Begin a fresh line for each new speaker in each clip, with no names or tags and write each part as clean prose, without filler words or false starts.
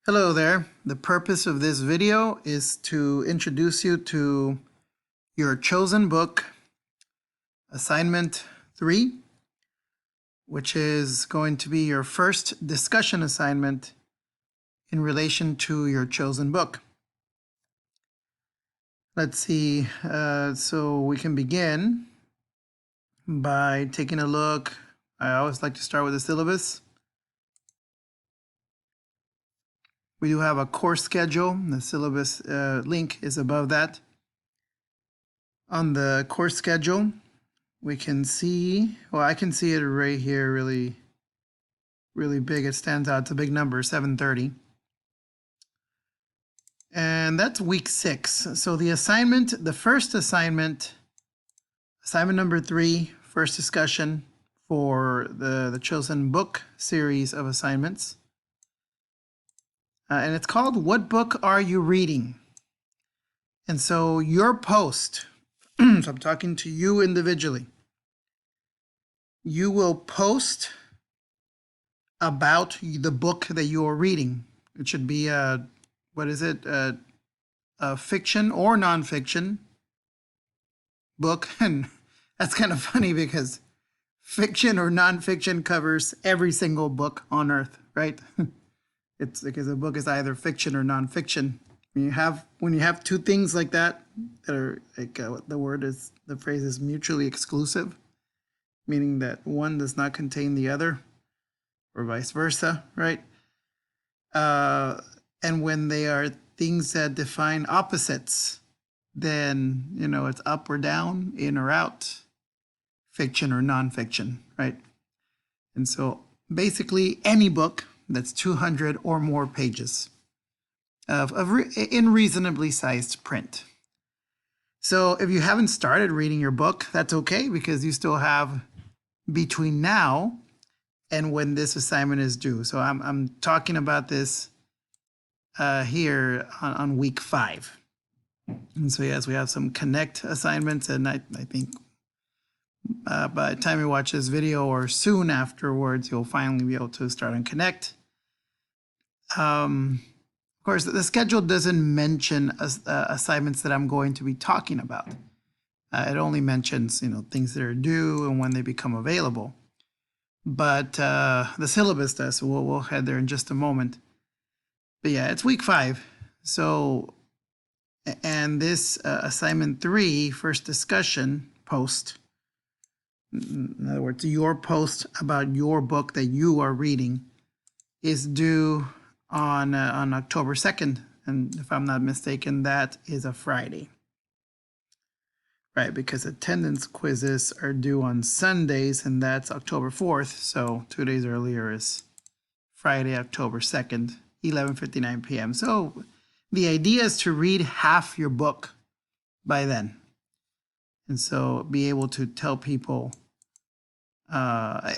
Hello there. The purpose of this video is to introduce you to your chosen book, Assignment 3, which is going to be your first discussion assignment in relation to your chosen book. Let's see, so we can begin by taking a look. I always like to start with the syllabus. We do have a course schedule. The syllabus link is above that. On the course schedule, we can see, well, I can see it right here really big. It stands out. It's a big number, 730. And that's week 6. So the assignment, the first assignment, assignment number 3, first discussion for the chosen book series of assignments. And it's called What Book Are You Reading? And so your post, so I'm talking to you individually, you will post about the book that you are reading. It should be a fiction or nonfiction book. And that's kind of funny because fiction or nonfiction covers every single book on earth, right? It's because a book is either fiction or nonfiction. When you have two things like that are like the phrase is mutually exclusive, meaning that one does not contain the other, or vice versa, right? And when they are things that define opposites, then, it's up or down, in or out, fiction or nonfiction, right? And so basically any book that's 200 or more pages in reasonably sized print. So if you haven't started reading your book, that's okay, because you still have between now and when this assignment is due. So I'm talking about this here on week 5. And so yes, we have some Connect assignments, and I think by the time you watch this video or soon afterwards, you'll finally be able to start on Connect. Of course, the schedule doesn't mention assignments that I'm going to be talking about. It only mentions, things that are due and when they become available. But the syllabus does, so we'll head there in just a moment. But yeah, it's week 5. So, and this assignment 3, first discussion post, in other words, your post about your book that you are reading, is due on October 2nd. And if I'm not mistaken, that is a Friday. Right, because attendance quizzes are due on Sundays, and that's October 4th. So 2 days earlier is Friday, October 2nd, 11:59 p.m. So the idea is to read half your book by then. And so be able to tell people,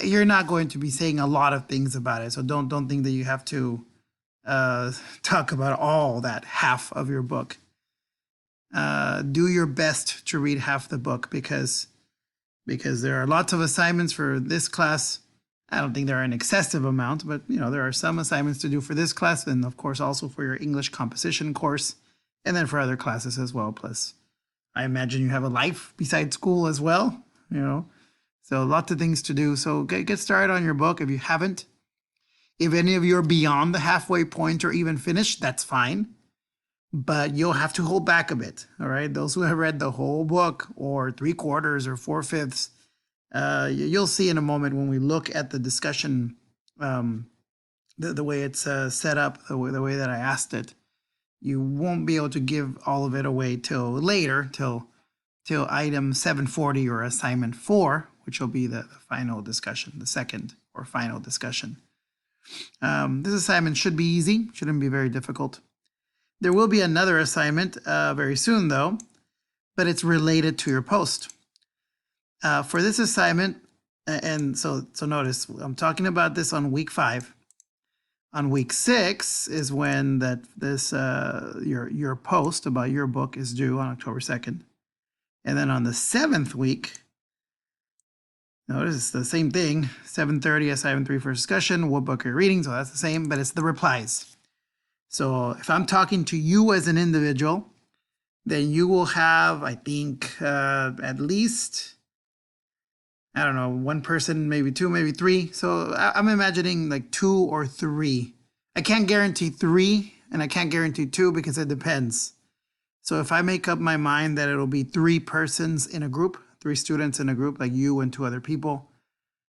you're not going to be saying a lot of things about it. So don't think that you have to talk about all that half of your book. Do your best to read half the book, because there are lots of assignments for this class. I don't think there are an excessive amount, but there are some assignments to do for this class, and of course also for your English composition course, and then for other classes as well. Plus, I imagine you have a life besides school as well, so lots of things to do. So get started on your book if you haven't. If any of you are beyond the halfway point or even finished, that's fine. But you'll have to hold back a bit, all right? Those who have read the whole book, or 3/4 or 4/5, you'll see in a moment when we look at the discussion, the way it's set up, the way that I asked it, you won't be able to give all of it away till later, till item 740 or assignment 4, which will be the final discussion, the second or final discussion. This assignment should be easy, shouldn't be very difficult. There will be another assignment very soon, though, but it's related to your post. For this assignment, and so notice, I'm talking about this on week 5. On week 6 is when your post about your book is due on October 2nd. And then on the 7th week, notice it's the same thing, 7:30, assignment 3 for discussion, what book are you reading? So that's the same, but it's the replies. So if I'm talking to you as an individual, then you will have, I think, at least, I don't know, one person, maybe two, maybe three. So I'm imagining like two or three. I can't guarantee three and I can't guarantee two because it depends. So if I make up my mind that it'll be three persons in a group, three students in a group, like you and two other people,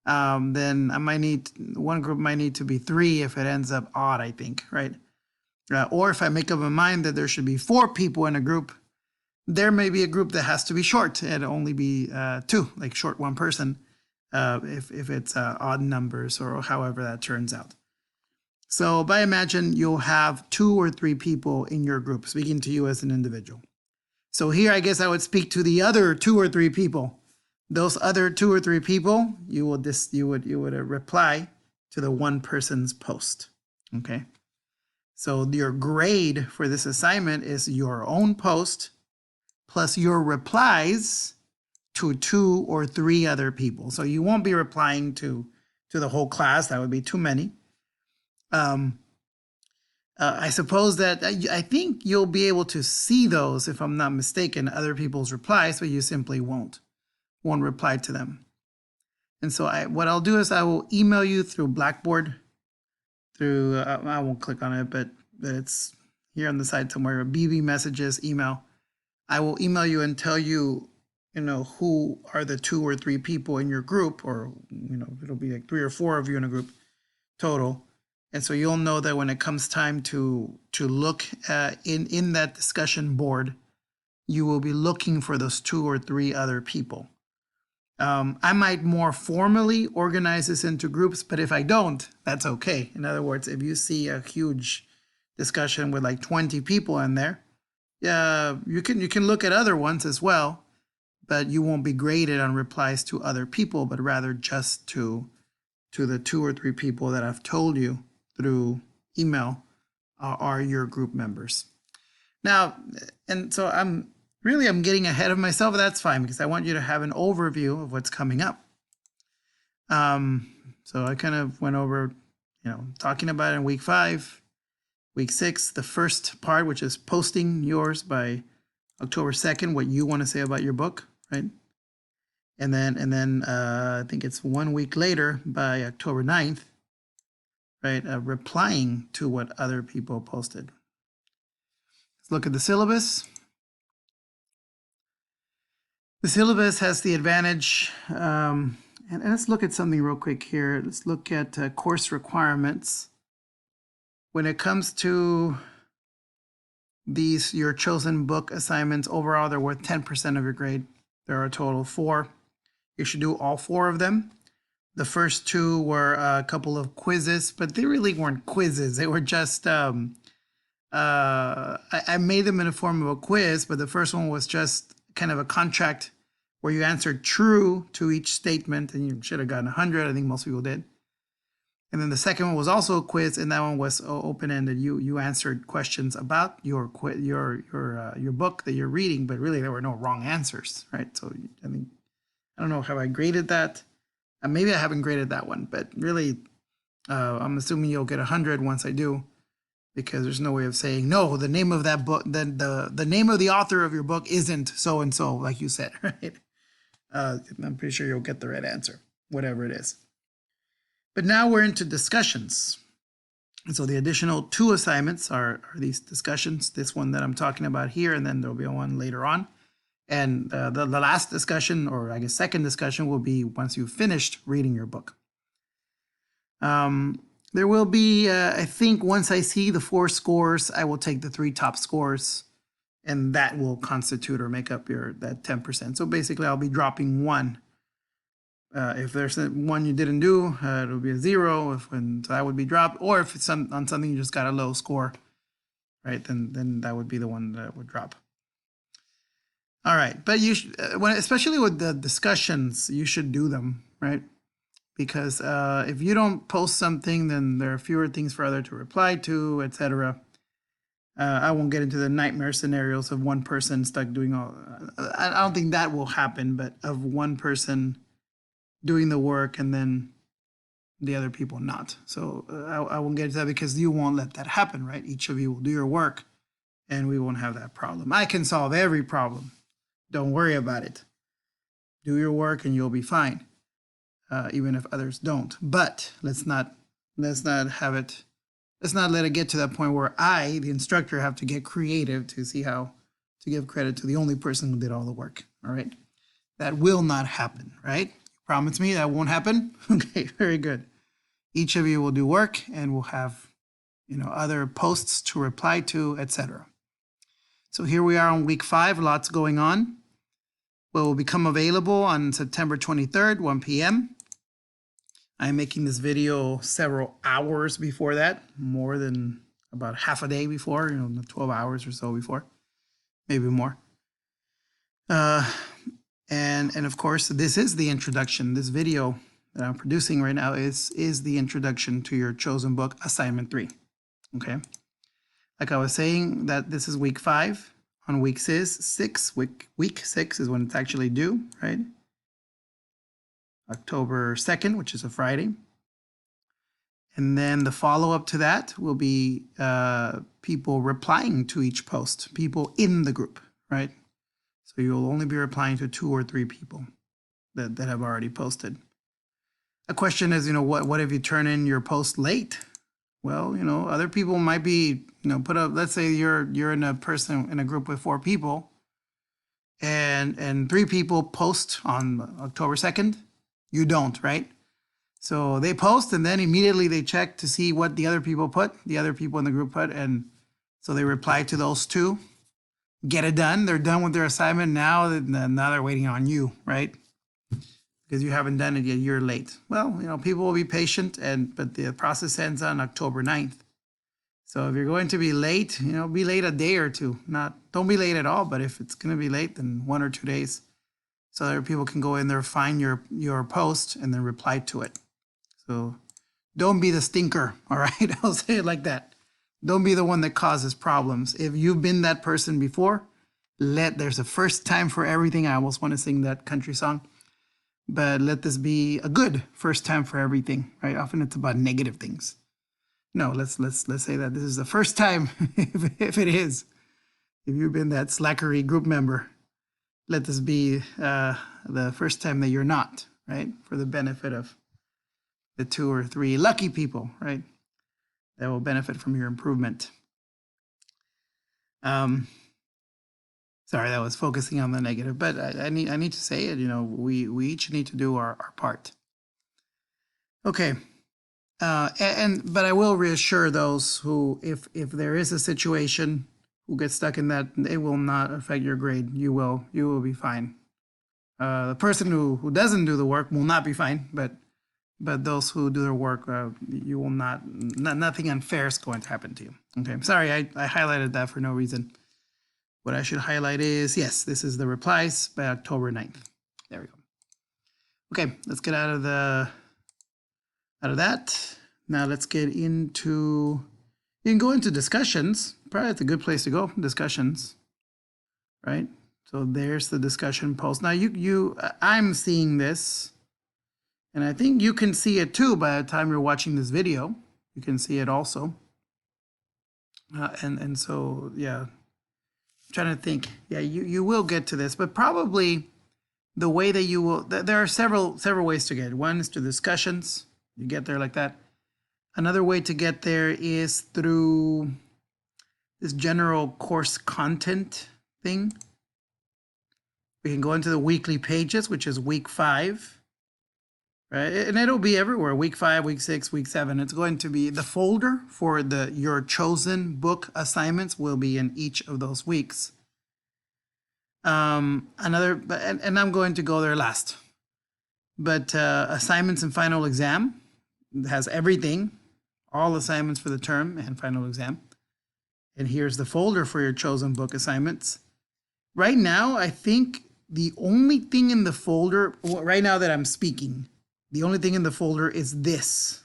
then I might need, one group might need to be three if it ends up odd, I think, right? Or if I make up my mind that there should be four people in a group, there may be a group that has to be short and only be two, like short one person, if it's odd numbers or however that turns out. So by imagine you'll have two or three people in your group speaking to you as an individual. So here I guess I would speak to the other two or three people. Those other two or three people, you would reply to the one person's post. Okay. So your grade for this assignment is your own post plus your replies to two or three other people. So you won't be replying to the whole class. That would be too many. I suppose that I think you'll be able to see those, if I'm not mistaken, other people's replies, but you simply won't reply to them. And so what I'll do is I will email you through Blackboard, through, I won't click on it, but it's here on the side somewhere, BB messages, email. I will email you and tell you, who are the two or three people in your group, or, it'll be like 3 or 4 of you in a group total. And so you'll know that when it comes time to look in that discussion board, you will be looking for those 2 or 3 other people. I might more formally organize this into groups, but if I don't, that's okay. In other words, if you see a huge discussion with like 20 people in there, you can look at other ones as well, but you won't be graded on replies to other people, but rather just to the 2 or 3 people that I've told you through email are your group members. Now, and so I'm getting ahead of myself, but that's fine because I want you to have an overview of what's coming up. So I kind of went over, talking about it in week 5, week 6, the first part, which is posting yours by October 2nd, what you want to say about your book, right? And then I think it's 1 week later by October 9th, right? Replying to what other people posted. Let's look at the syllabus. The syllabus has the advantage, and let's look at something real quick here. Let's look at course requirements. When it comes to your chosen book assignments, overall, they're worth 10% of your grade. There are a total of 4. You should do all 4 of them. The first 2 were a couple of quizzes, but they really weren't quizzes. They were just, I made them in the form of a quiz, but the first one was just kind of a contract where you answered true to each statement, and you should have gotten 100. I think most people did. And then the second one was also a quiz, and that one was open-ended. You answered questions about your book that you're reading, but really there were no wrong answers, right? So I don't know how I graded that. Maybe I haven't graded that one, but really, I'm assuming you'll get 100 once I do, because there's no way of saying, no, the name of that book, the name of the author of your book isn't so-and-so, like you said, right? I'm pretty sure you'll get the right answer, whatever it is. But now we're into discussions. And so the additional 2 assignments are these discussions, this one that I'm talking about here, and then there'll be one later on. And the last discussion, or I guess second discussion, will be once you've finished reading your book. There will be, I think once I see the 4 scores, I will take the 3 top scores, and that will constitute or make up that 10%. So basically I'll be dropping 1. If there's one you didn't do, it'll be a 0, so that would be dropped. Or if it's on something you just got a low score, right, then that would be the one that would drop. All right, but you especially with the discussions, you should do them, right? Because if you don't post something, then there are fewer things for other to reply to, etc. I won't get into the nightmare scenarios of one person stuck doing all. I don't think that will happen, but of one person doing the work and then the other people not. So I won't get into that because you won't let that happen, right? Each of you will do your work and we won't have that problem. I can solve every problem. Don't worry about it. Do your work and you'll be fine, even if others don't. But let's not have it. Let's not let it get to that point where I, the instructor, have to get creative to see how to give credit to the only person who did all the work. All right, that will not happen. Right? Promise me that won't happen. Okay, very good. Each of you will do work and will have, other posts to reply to, etc. So here we are on week 5. Lots going on. Will become available on September 23rd, 1 p.m. I'm making this video several hours before that, more than about half a day before, 12 hours or so before, maybe more. And of course, this is the introduction. This video that I'm producing right now is the introduction to your chosen book, assignment 3. Okay. Like I was saying, that this is week 5. On week 6, week 6 is when it's actually due, right? October 2nd, which is a Friday. And then the follow-up to that will be people replying to each post, people in the group, right? So you'll only be replying to 2 or 3 people that have already posted. A question is, what if you turn in your post late? Well, other people might be, put up, let's say you're in a group with 4 people and 3 people post on October 2nd. You don't, right? So they post and then immediately they check to see what the other people in the group put. And so they reply to those 2, get it done. They're done with their assignment. Now they're waiting on you, right? Because you haven't done it yet, you're late. Well, people will be patient, but the process ends on October 9th. So if you're going to be late, be late a day or 2. Don't be late at all, but if it's going to be late, then 1 or 2 days. So other people can go in there, find your post, and then reply to it. So don't be the stinker, all right? I'll say it like that. Don't be the one that causes problems. If you've been that person before, there's a first time for everything. I almost want to sing that country song. But let this be a good first time for everything, right? Often it's about negative things. No, let's say that this is the first time, if it is. If you've been that slackery group member, let this be the first time that you're not, right? For the benefit of the 2 or 3 lucky people, right? That will benefit from your improvement. Sorry, that was focusing on the negative, but I need to say it. We each need to do our part. Okay, but I will reassure those who, if there is a situation who gets stuck in that, it will not affect your grade. You will be fine. The person who doesn't do the work will not be fine, but those who do their work, you will nothing unfair is going to happen to you. Okay, sorry, I highlighted that for no reason. What I should highlight is, yes, this is the replies by October 9th. There we go. Okay, let's get out of that. Now let's get into, you can go into discussions. Probably it's a good place to go, discussions, right? So there's the discussion post. Now I'm seeing this, and I think you can see it too by the time you're watching this video. You can see it also. And so, yeah. Trying to think, yeah, you will get to this, but probably the way that you will, there are several ways to get it. One is through discussions. You get there like that. Another way to get there is through this general course content thing. We can go into the weekly pages, which is week 5, right? And it'll be everywhere. Week 5, week 6, week 7. It's going to be the folder for your chosen book assignments will be in each of those weeks. And I'm going to go there last. But assignments and final exam has everything, all assignments for the term and final exam. And here's the folder for your chosen book assignments. Right now, I think the only thing in the folder, right now that I'm speaking, the only thing in the folder is this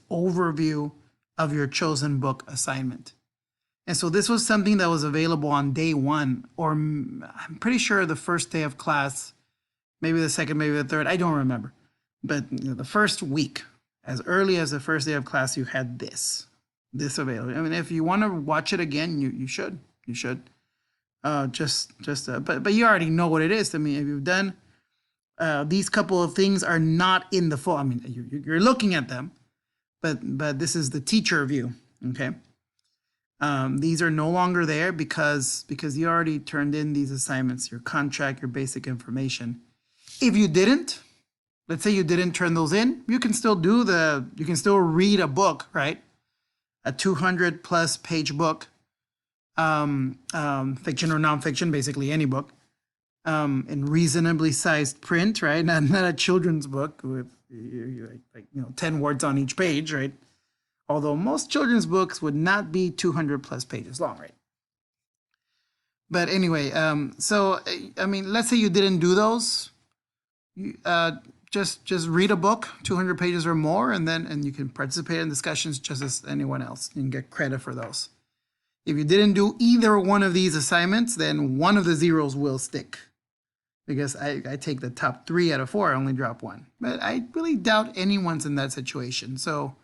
overview of your chosen book assignment. And so this was something that was available on day 1, or I'm pretty sure the first day of class, maybe the second, maybe the third, I don't remember. But the first week, as early as the first day of class, you had this available. I mean, if you want to watch it again, you should. But you already know what it is. I mean, if you've done these couple of things are not in the full. I mean, you're looking at them, but this is the teacher view. Okay. These are no longer there because you already turned in these assignments, your contract, your basic information. If you didn't, let's say you didn't turn those in, you can still read a book, right? A 200 plus page book, fiction or nonfiction, basically any book, in reasonably sized print, right? Not a children's book with 10 words on each page, right? Although most children's books would not be 200 plus pages long, right? But anyway, so I mean, let's say you didn't do those. Just read a book, 200 pages or more, and you can participate in discussions just as anyone else. You can get credit for those. If you didn't do either one of these assignments, then one of the zeros will stick. Because I take the top 3 out of 4, I only drop 1. But I really doubt anyone's in that situation. So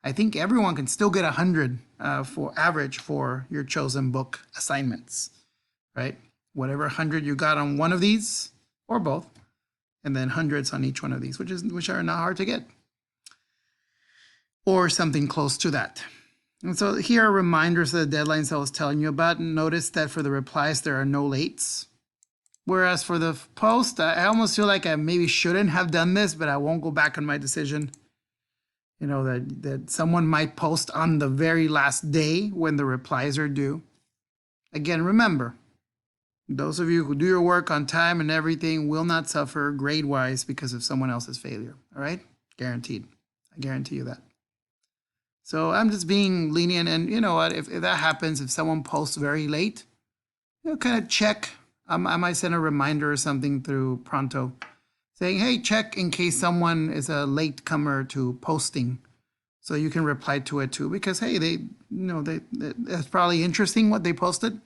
I think everyone can still get 100 for average for your chosen book assignments, right? Whatever 100 you got on one of these, or both, and then hundreds on each one of these, which are not hard to get, or something close to that. And so here are reminders of the deadlines I was telling you about. Notice that for the replies, there are no lates. Whereas for the post, I almost feel like I maybe shouldn't have done this, but I won't go back on my decision. You know, that someone might post on the very last day when the replies are due. Again, remember, those of you who do your work on time and everything will not suffer grade-wise because of someone else's failure, all right? Guaranteed. I guarantee you that. So I'm just being lenient, and you know what, if that happens, if someone posts very late, kind of check. I might send a reminder or something through Pronto saying, hey, check in case someone is a late comer to posting. So you can reply to it too, because hey, it's probably interesting what they posted.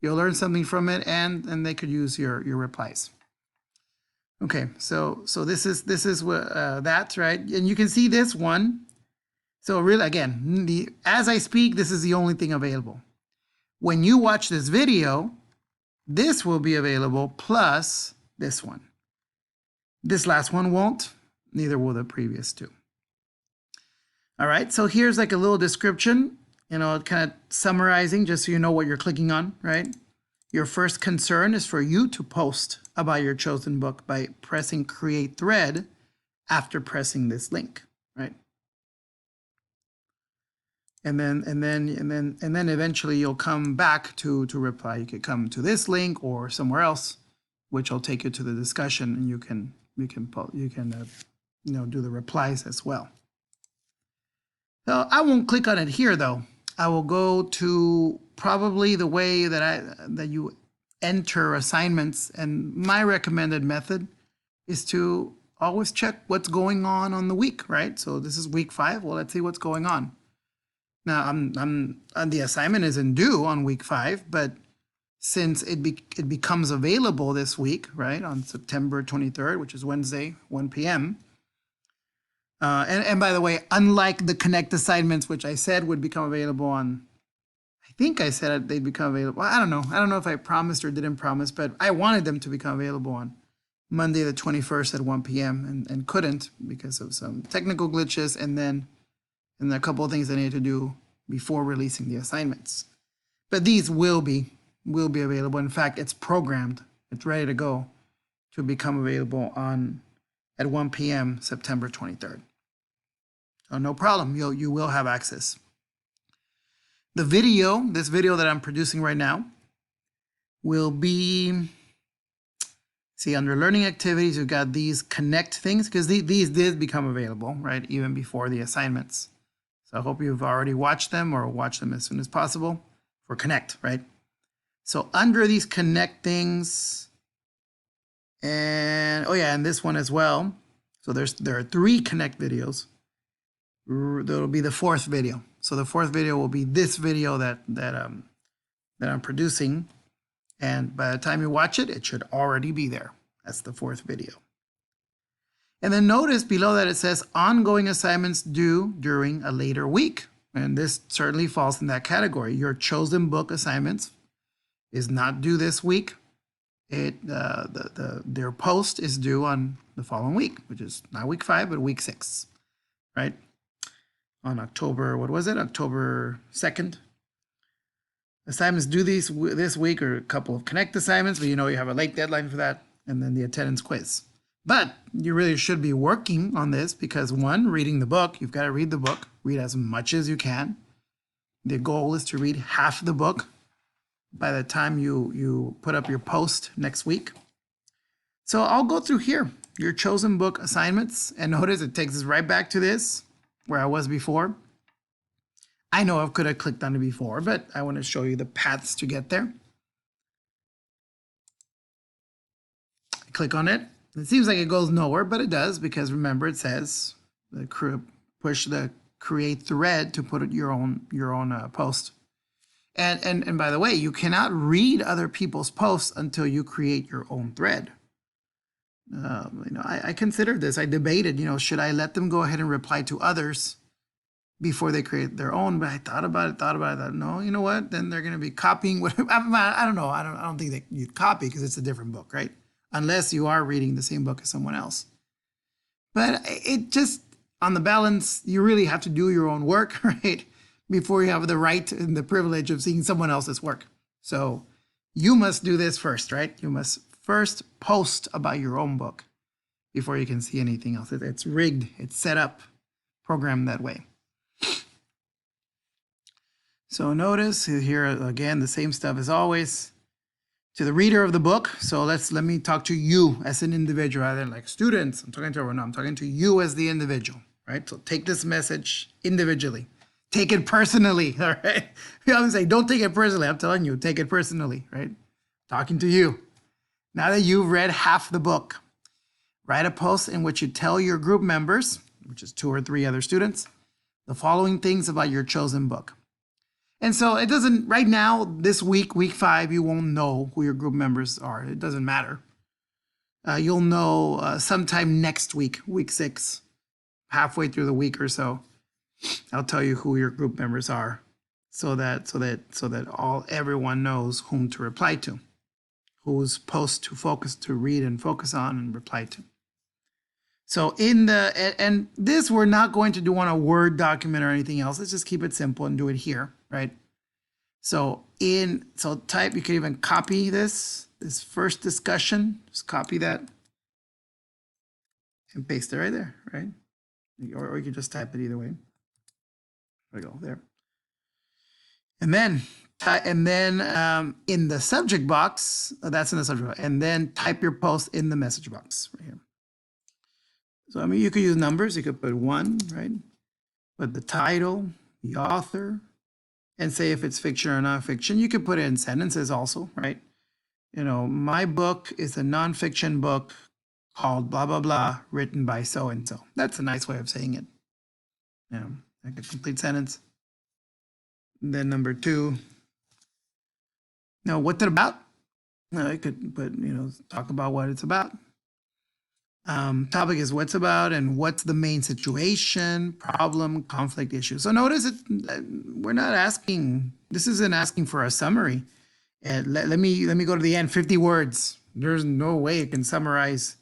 You'll learn something from it, and they could use your replies. Okay, so this is what that's right, and you can see this one. So really, again, as I speak, this is the only thing available. When you watch this video, this will be available plus this one. This last one won't, neither will the previous two. All right, so here's like a little description, kind of summarizing just so you know what you're clicking on, right? Your first concern is for you to post about your chosen book by pressing create thread after pressing this link, right? And then eventually you'll come back to reply. You could come to this link or somewhere else, which will take you to the discussion, and you can do the replies as well. So I won't click on it here though. I will go to probably the way that you enter assignments, and my recommended method is to always check what's going on the week, right? So this is week 5. Well, let's see what's going on. Now, the assignment isn't due on week 5, but since it becomes available this week, right, on September 23rd, which is Wednesday, 1 p.m. And by the way, unlike the Connect assignments, which I said would become available on, I think I said they'd become available. I don't know. I don't know if I promised or didn't promise, but I wanted them to become available on Monday the 21st at 1 p.m. and couldn't because of some technical glitches and a couple of things I needed to do before releasing the assignments. But these will be available. In fact, it's programmed. It's ready to go to become available at 1 p.m. September 23rd. So no problem. You will have access. This video that I'm producing right now, will be, see, under learning activities, you've got these connect things, because these did become available, right, even before the assignments. So I hope you've already watched them or watch them as soon as possible for connect, right? So under these connect things, and and this one as well. So there are 3 connect videos. There'll be the 4th video. So the 4th video will be this video that I'm producing, and by the time you watch it, it should already be there. That's the 4th video. And then notice below that it says ongoing assignments due during a later week. And this certainly falls in that category. Your chosen book assignments is not due this week. Their post is due on the following week, which is not week 5, but week 6, right? On October, what was it? October 2nd. Assignments due this week are a couple of Connect assignments, but you know you have a late deadline for that, and then the attendance quiz. But you really should be working on this because, one, reading the book, you've got to read the book, read as much as you can. The goal is to read half the book by the time you put up your post next week. So I'll go through here, your chosen book assignments, and notice it takes us right back to this, where I was before. I know I could have clicked on it before, but I want to show you the paths to get there. I click on it. It seems like it goes nowhere, but it does, because remember it says push the create thread to put your own post. And by the way, you cannot read other people's posts until you create your own thread. I considered this. I debated, should I let them go ahead and reply to others before they create their own? But I thought about it. Thought, no, you know what? Then they're going to be copying whatever. I don't know. I don't think that you'd copy because it's a different book, right? Unless you are reading the same book as someone else. But it just, on the balance, you really have to do your own work, right? Before you have the right and the privilege of seeing someone else's work. So you must do this first, right? You must first post about your own book before you can see anything else. It's rigged, it's set up, programmed that way. So notice here again, the same stuff as always. To the reader of the book, so let me talk to you as an individual, rather than like students. I'm talking to everyone. No, I'm talking to you as the individual, right? So take this message individually. Take it personally, all right? We always say, don't take it personally. I'm telling you, take it personally, right? Talking to you. Now that you've read half the book, write a post in which you tell your group members, which is 2 or 3 other students, the following things about your chosen book. And so it doesn't, right now, this week, week 5, you won't know who your group members are. It doesn't matter. You'll know sometime next week, week 6, halfway through the week or so. I'll tell you who your group members are, so that everyone knows whom to reply to, whose post to focus, to read and focus on and reply to. So and this we're not going to do on a Word document or anything else. Let's just keep it simple and do it here, right? So type, you can even copy this first discussion, just copy that and paste it right there, right? Or you can just type it either way. There we go, there. And then in the subject box, that's in the subject box, and then type your post in the message box right here. So, you could use numbers. You could put 1, right? Put the title, the author, and say if it's fiction or nonfiction. You could put it in sentences also, right? My book is a nonfiction book called blah, blah, blah, written by so-and-so. That's a nice way of saying it. Like a complete sentence. And then number 2. Now, what's it about? I could put, talk about what it's about. Topic is what's about and what's the main situation, problem, conflict, issue. So notice we're not asking, this isn't asking for a summary. And let me go to the end, 50 words. There's no way it can summarize,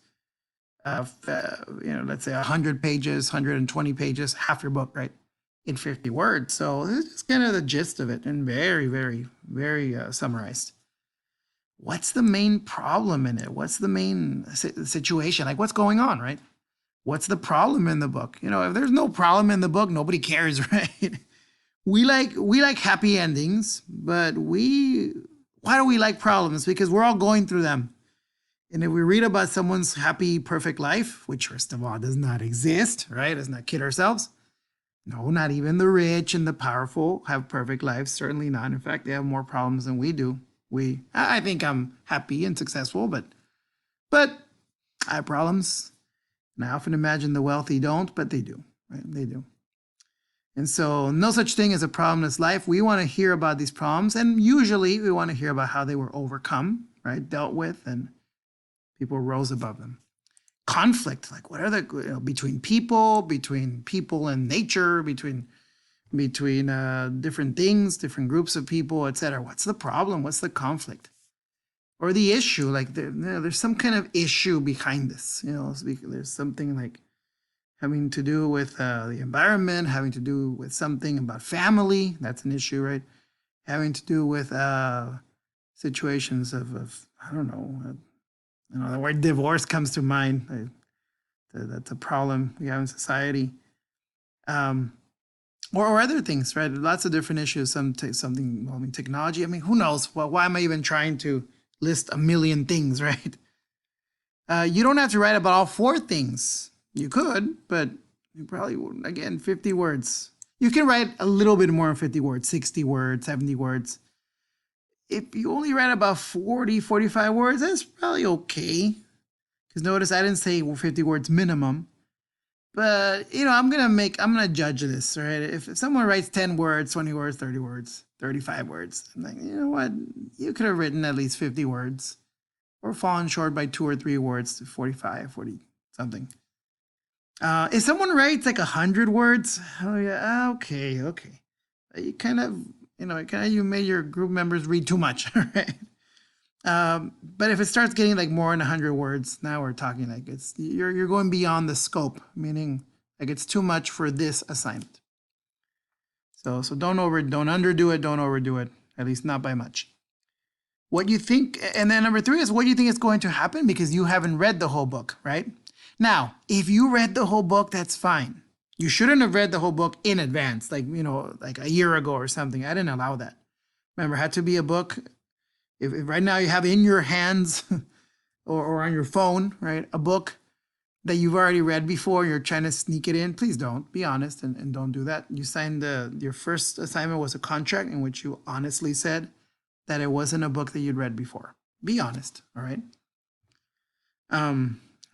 let's say 100 pages, 120 pages, half your book, right? In 50 words. So this is kind of the gist of it, and very, very, very summarized. What's the main problem in it? What's the main situation? Like, what's going on, right? What's the problem in the book? If there's no problem in the book, nobody cares, right? We like happy endings, but why do we like problems? Because we're all going through them. And if we read about someone's happy, perfect life, which first of all does not exist, right? Let's not kid ourselves. No, not even the rich and the powerful have perfect lives. Certainly not. In fact, they have more problems than we do. I think I'm happy and successful, but I have problems. And I often imagine the wealthy don't, but they do, right? They do. And so no such thing as a problemless life. We want to hear about these problems, and usually we want to hear about how they were overcome, right? Dealt with, and people rose above them. conflict. Like, what are the, between people and nature, between different things, different groups of people, etc. What's the problem? What's the conflict? Or the issue? Like, there's some kind of issue behind this. There's something like having to do with the environment, having to do with something about family. That's an issue, right? Having to do with situations of I don't know. The word divorce comes to mind. That's a problem we have in society. Or other things, right? Lots of different issues. Something involving technology. I mean, who knows? Well, why am I even trying to list a million things, right? You don't have to write about all 4 things. You could, but you probably wouldn't. Again, 50 words. You can write a little bit more than 50 words, 60 words, 70 words. If you only write about 40, 45 words, that's probably okay. Because notice I didn't say 50 words minimum. But, I'm going to judge this, right? If someone writes 10 words, 20 words, 30 words, 35 words, I'm like, you know what? You could have written at least 50 words or fallen short by 2 or 3 words to 45, 40 something. If someone writes like 100 words, oh yeah, okay. You kind of, you made your group members read too much, right? But if it starts getting like more than 100 words, now we're talking like you're going beyond the scope, meaning like it's too much for this assignment. So don't underdo it, don't overdo it, at least not by much. What you think, and then number 3 is what you think is going to happen because you haven't read the whole book, right? Now, if you read the whole book, that's fine. You shouldn't have read the whole book in advance, like a year ago or something. I didn't allow that. Remember, it had to be a book. If right now you have in your hands or on your phone, right, a book that you've already read before, you're trying to sneak it in, please don't. Be honest and don't do that. You signed your first assignment was a contract in which you honestly said that it wasn't a book that you'd read before. Be honest, all right?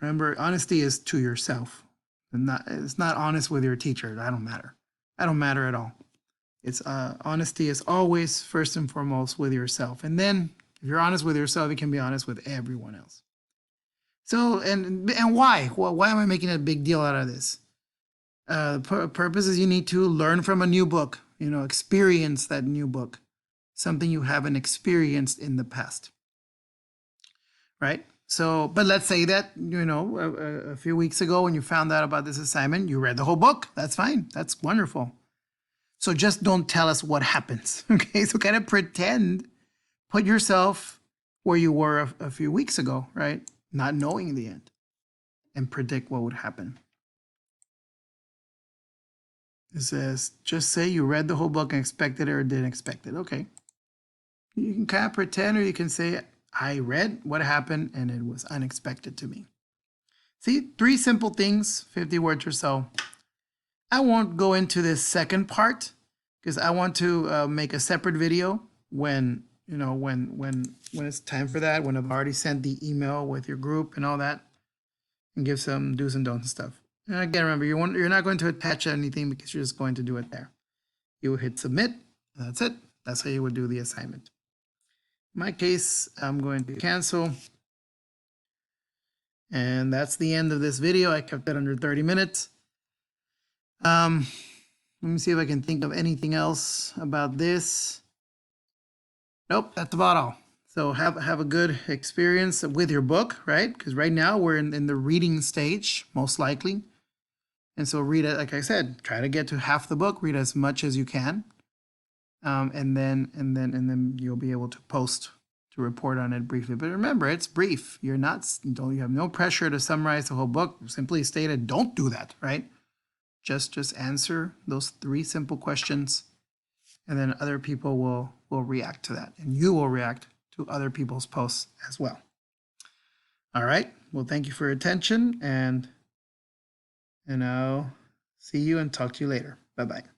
Remember, honesty is to yourself. It's not honest with your teacher. I don't matter. I don't matter at all. It's honesty is always first and foremost with yourself. And then if you're honest with yourself, you can be honest with everyone else. So, and why? Why am I making a big deal out of this? Purpose is you need to learn from a new book, experience that new book, something you haven't experienced in the past, right? So, but let's say that, a few weeks ago when you found out about this assignment, you read the whole book. That's fine. That's wonderful. So just don't tell us what happens, okay? So kind of pretend, put yourself where you were a few weeks ago, right? Not knowing the end, and predict what would happen. It says, just say you read the whole book and expected it or didn't expect it. Okay. You can kind of pretend, or you can say, I read what happened and it was unexpected to me. See, 3 simple things, 50 words or so. I won't go into this second part because I want to make a separate video when it's time for that, when I've already sent the email with your group and all that, and give some do's and don'ts and stuff. And again, remember, you're not going to attach anything because you're just going to do it there. You will hit submit, and that's it. That's how you would do the assignment. In my case, I'm going to cancel. And that's the end of this video. I kept it under 30 minutes. Let me see if I can think of anything else about this. Nope, that's about all. So have a good experience with your book, right? Because right now we're in the reading stage, most likely. And so read it, like I said, try to get to half the book, read as much as you can. And then you'll be able to post to report on it briefly. But remember, it's brief. You have no pressure to summarize the whole book. Simply stated, don't do that, right? Just answer those 3 simple questions, and then other people will react to that, and you will react to other people's posts as well. All right. Well, thank you for your attention, and I'll see you and talk to you later. Bye-bye.